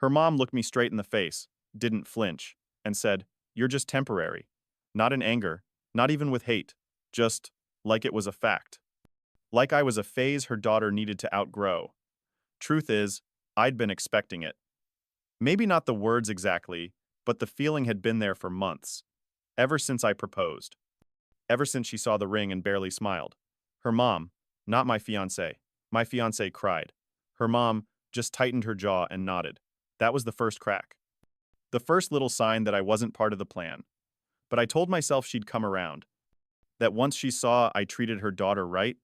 Her mom looked me straight in the face, didn't flinch, and said, "You're just temporary." Not in anger, not even with hate, just like it was a fact. Like I was a phase her daughter needed to outgrow. Truth is, I'd been expecting it. Maybe not the words exactly, but the feeling had been there for months. Ever since I proposed. Ever since she saw the ring and barely smiled. Her mom, not my fiancé. My fiancé cried. Her mom just tightened her jaw and nodded. That was the first crack. The first little sign that I wasn't part of the plan. But I told myself she'd come around. That once she saw I treated her daughter right,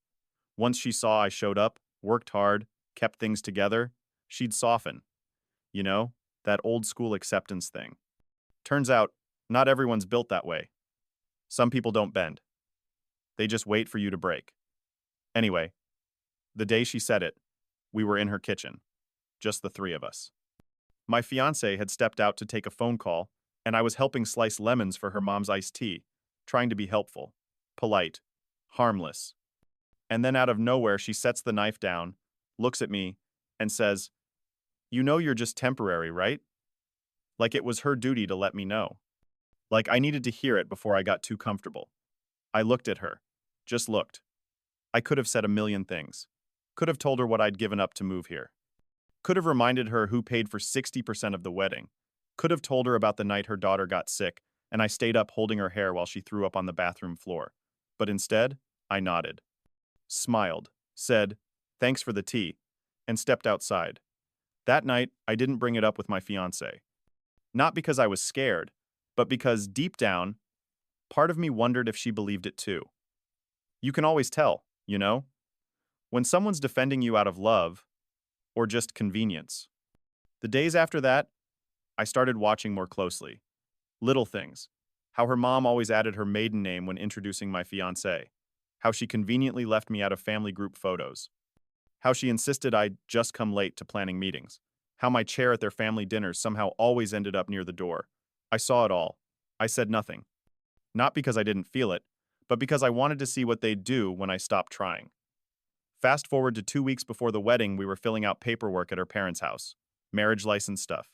once she saw I showed up, worked hard, kept things together, she'd soften. You know, that old school acceptance thing. Turns out, not everyone's built that way. Some people don't bend. They just wait for you to break. Anyway, the day she said it, we were in her kitchen. Just the three of us. My fiancé had stepped out to take a phone call, and I was helping slice lemons for her mom's iced tea, trying to be helpful, polite, harmless. And then out of nowhere, she sets the knife down, looks at me, and says, "You know you're just temporary, right?" Like it was her duty to let me know. Like I needed to hear it before I got too comfortable. I looked at her. Just looked. I could have said a million things. Could have told her what I'd given up to move here. Could have reminded her who paid for 60% of the wedding. Could have told her about the night her daughter got sick, and I stayed up holding her hair while she threw up on the bathroom floor. But instead, I nodded. Smiled, said, "Thanks for the tea," and stepped outside. That night, I didn't bring it up with my fiancé. Not because I was scared, but because deep down, part of me wondered if she believed it too. You can always tell, you know? When someone's defending you out of love, or just convenience. The days after that, I started watching more closely. Little things. How her mom always added her maiden name when introducing my fiancé. How she conveniently left me out of family group photos. How she insisted I'd just come late to planning meetings. How my chair at their family dinners somehow always ended up near the door. I saw it all. I said nothing. Not because I didn't feel it, but because I wanted to see what they'd do when I stopped trying. Fast forward to 2 weeks before the wedding, we were filling out paperwork at her parents' house. Marriage license stuff.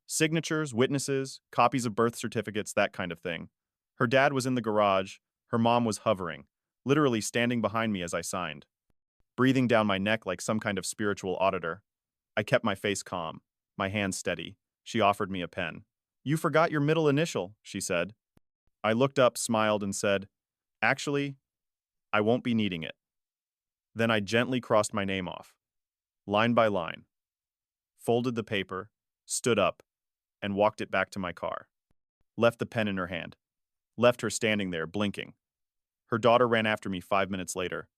Signatures, witnesses, copies of birth certificates, that kind of thing. Her dad was in the garage. Her mom was hovering, literally standing behind me as I signed. Breathing down my neck like some kind of spiritual auditor. I kept my face calm, my hands steady. She offered me a pen. "You forgot your middle initial," she said. I looked up, smiled, and said, "Actually, I won't be needing it." Then I gently crossed my name off, line by line, folded the paper, stood up, and walked it back to my car. Left the pen in her hand. Left her standing there, blinking. Her daughter ran after me 5 minutes later.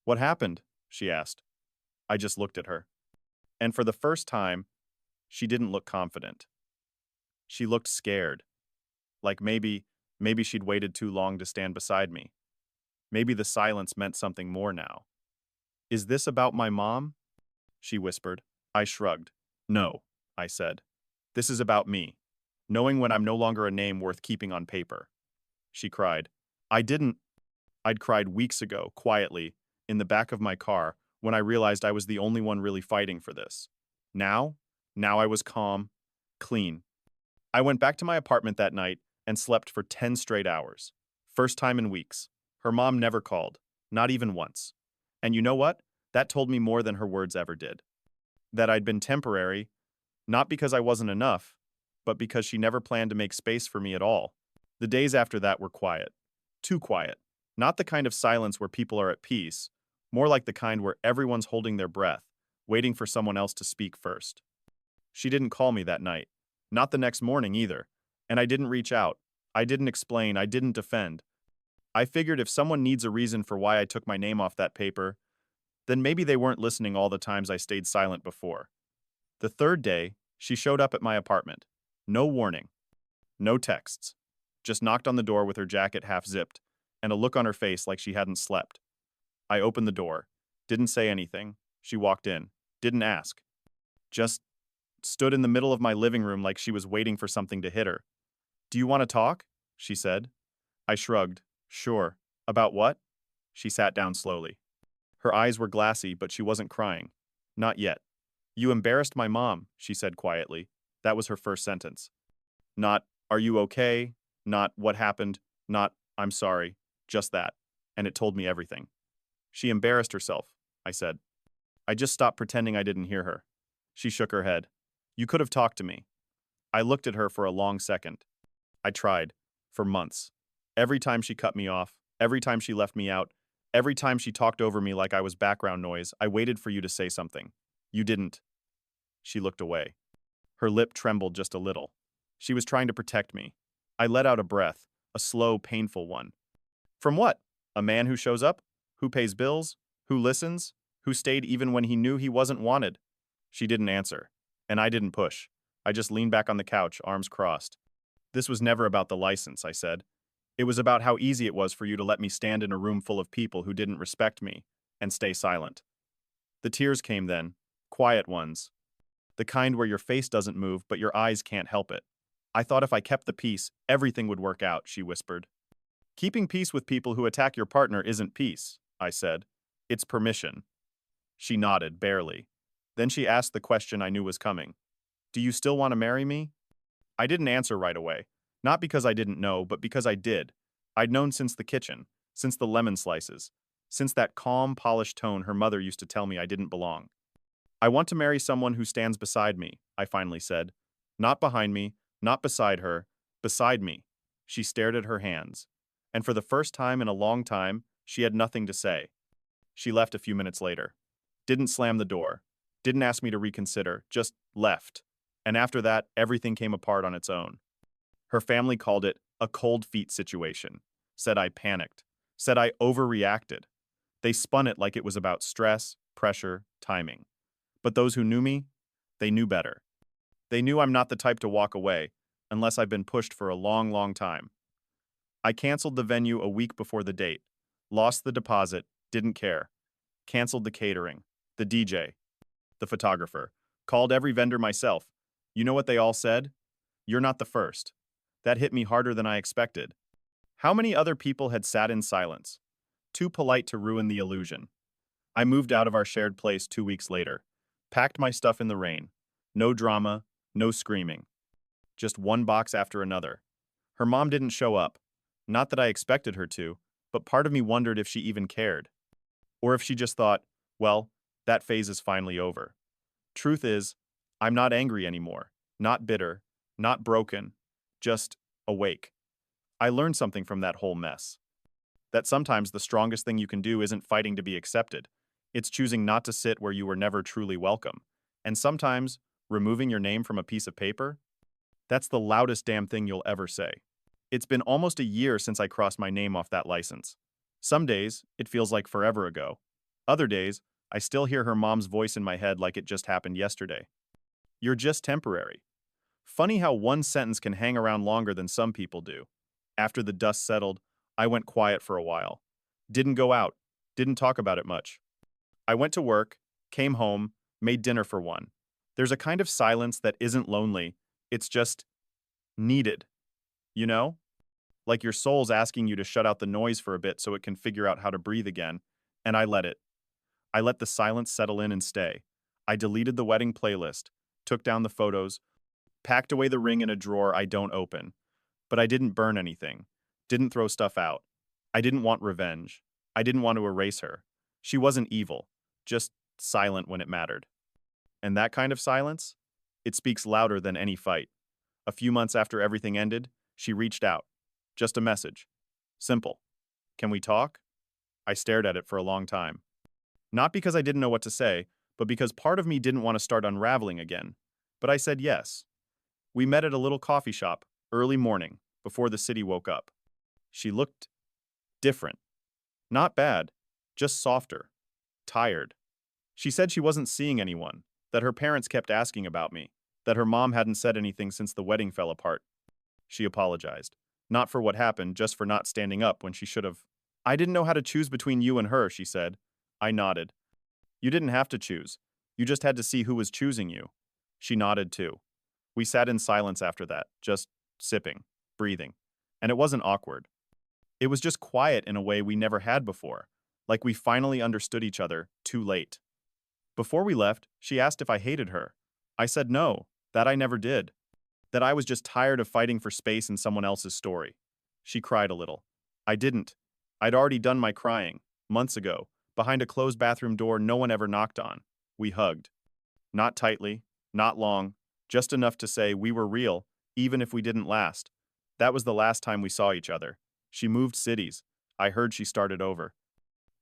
"What happened?" she asked. I just looked at her. And for the first time, she didn't look confident. She looked scared. Like maybe she'd waited too long to stand beside me. Maybe the silence meant something more now. "Is this about my mom?" she whispered. I shrugged. "No," I said. "This is about me. Knowing when I'm no longer a name worth keeping on paper." She cried. I didn't. I'd cried weeks ago, quietly, in the back of my car, when I realized I was the only one really fighting for this. Now I was calm, clean. I went back to my apartment that night and slept for 10 straight hours. First time in weeks. Her mom never called, not even once. And you know what? That told me more than her words ever did. That I'd been temporary, not because I wasn't enough, but because she never planned to make space for me at all. The days after that were quiet. Too quiet. Not the kind of silence where people are at peace, more like the kind where everyone's holding their breath, waiting for someone else to speak first. She didn't call me that night. Not the next morning either. And I didn't reach out. I didn't explain. I didn't defend. I figured if someone needs a reason for why I took my name off that paper, then maybe they weren't listening all the times I stayed silent before. The third day, she showed up at my apartment. No warning. No texts. Just knocked on the door with her jacket half zipped, and a look on her face like she hadn't slept. I opened the door. Didn't say anything. She walked in. Didn't ask. Just stood in the middle of my living room like she was waiting for something to hit her. "Do you want to talk?" she said. I shrugged. "Sure. About what?" She sat down slowly. Her eyes were glassy, but she wasn't crying. Not yet. You embarrassed my mom, she said quietly. That was her first sentence. Not, are you okay? Not, what happened? Not, I'm sorry. Just that. And it told me everything. She embarrassed herself, I said. I just stopped pretending I didn't hear her. She shook her head. You could have talked to me. I looked at her for a long second. I tried. For months. Every time she cut me off, every time she left me out, every time she talked over me like I was background noise, I waited for you to say something. You didn't. She looked away. Her lip trembled just a little. She was trying to protect me. I let out a breath, a slow, painful one. From what? A man who shows up? Who pays bills? Who listens? Who stayed even when he knew he wasn't wanted? She didn't answer. And I didn't push. I just leaned back on the couch, arms crossed. This was never about the license, I said. It was about how easy it was for you to let me stand in a room full of people who didn't respect me and stay silent. The tears came then, quiet ones. The kind where your face doesn't move, but your eyes can't help it. I thought if I kept the peace, everything would work out, she whispered. Keeping peace with people who attack your partner isn't peace, I said. It's permission. She nodded, barely. Then she asked the question I knew was coming. Do you still want to marry me? I didn't answer right away. Not because I didn't know, but because I did. I'd known since the kitchen, since the lemon slices, since that calm, polished tone her mother used to tell me I didn't belong. I want to marry someone who stands beside me, I finally said. Not behind me, not beside her, beside me. She stared at her hands. And for the first time in a long time, she had nothing to say. She left a few minutes later. Didn't slam the door. Didn't ask me to reconsider, just left. And after that, everything came apart on its own. Her family called it a cold feet situation. Said I panicked. Said I overreacted. They spun it like it was about stress, pressure, timing. But those who knew me, they knew better. They knew I'm not the type to walk away, unless I've been pushed for a long, long time. I canceled the venue a week before the date. Lost the deposit, didn't care. Canceled the catering, the DJ, the photographer. Called every vendor myself. You know what they all said? You're not the first. That hit me harder than I expected. How many other people had sat in silence? Too polite to ruin the illusion. I moved out of our shared place 2 weeks later. Packed my stuff in the rain. No drama, no screaming. Just one box after another. Her mom didn't show up. Not that I expected her to, but part of me wondered if she even cared. Or if she just thought, well, that phase is finally over. Truth is, I'm not angry anymore. Not bitter. Not broken. Just awake. I learned something from that whole mess. That sometimes the strongest thing you can do isn't fighting to be accepted. It's choosing not to sit where you were never truly welcome. And sometimes, removing your name from a piece of paper? That's the loudest damn thing you'll ever say. It's been almost a year since I crossed my name off that license. Some days, it feels like forever ago. Other days, I still hear her mom's voice in my head like it just happened yesterday. You're just temporary. Funny how one sentence can hang around longer than some people do. After the dust settled, I went quiet for a while. Didn't go out. Didn't talk about it much. I went to work, came home, made dinner for one. There's a kind of silence that isn't lonely. It's just needed. You know? Like your soul's asking you to shut out the noise for a bit so it can figure out how to breathe again. And I let it. I let the silence settle in and stay. I deleted the wedding playlist, took down the photos, packed away the ring in a drawer I don't open. But I didn't burn anything. Didn't throw stuff out. I didn't want revenge. I didn't want to erase her. She wasn't evil, just silent when it mattered. And that kind of silence? It speaks louder than any fight. A few months after everything ended, she reached out. Just a message. Simple. Can we talk? I stared at it for a long time. Not because I didn't know what to say, but because part of me didn't want to start unraveling again. But I said yes. We met at a little coffee shop, early morning, before the city woke up. She looked different. Not bad, just softer. Tired. She said she wasn't seeing anyone, that her parents kept asking about me, that her mom hadn't said anything since the wedding fell apart. She apologized. Not for what happened, just for not standing up when she should have. I didn't know how to choose between you and her, she said. I nodded. You didn't have to choose. You just had to see who was choosing you. She nodded too. We sat in silence after that, just sipping, breathing. And it wasn't awkward. It was just quiet in a way we never had before, like we finally understood each other too late. Before we left, she asked if I hated her. I said no, that I never did. That I was just tired of fighting for space in someone else's story. She cried a little. I didn't. I'd already done my crying, months ago, behind a closed bathroom door no one ever knocked on. We hugged. Not tightly, not long, just enough to say we were real, even if we didn't last. That was the last time we saw each other. She moved cities. I heard she started over.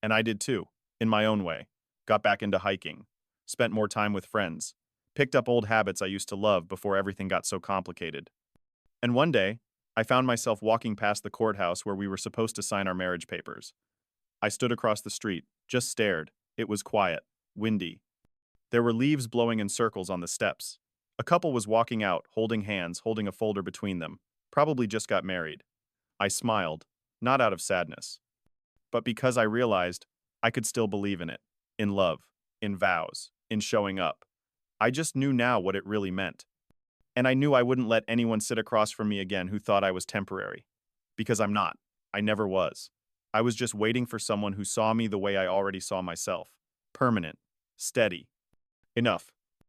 And I did too, in my own way. Got back into hiking. Spent more time with friends. Picked up old habits I used to love before everything got so complicated. And one day, I found myself walking past the courthouse where we were supposed to sign our marriage papers. I stood across the street, just stared. It was quiet, windy. There were leaves blowing in circles on the steps. A couple was walking out, holding hands, holding a folder between them. Probably just got married. I smiled, not out of sadness, but because I realized I could still believe in it, in love, in vows, in showing up. I just knew now what it really meant. And I knew I wouldn't let anyone sit across from me again who thought I was temporary. Because I'm not. I never was. I was just waiting for someone who saw me the way I already saw myself. Permanent. Steady. Enough.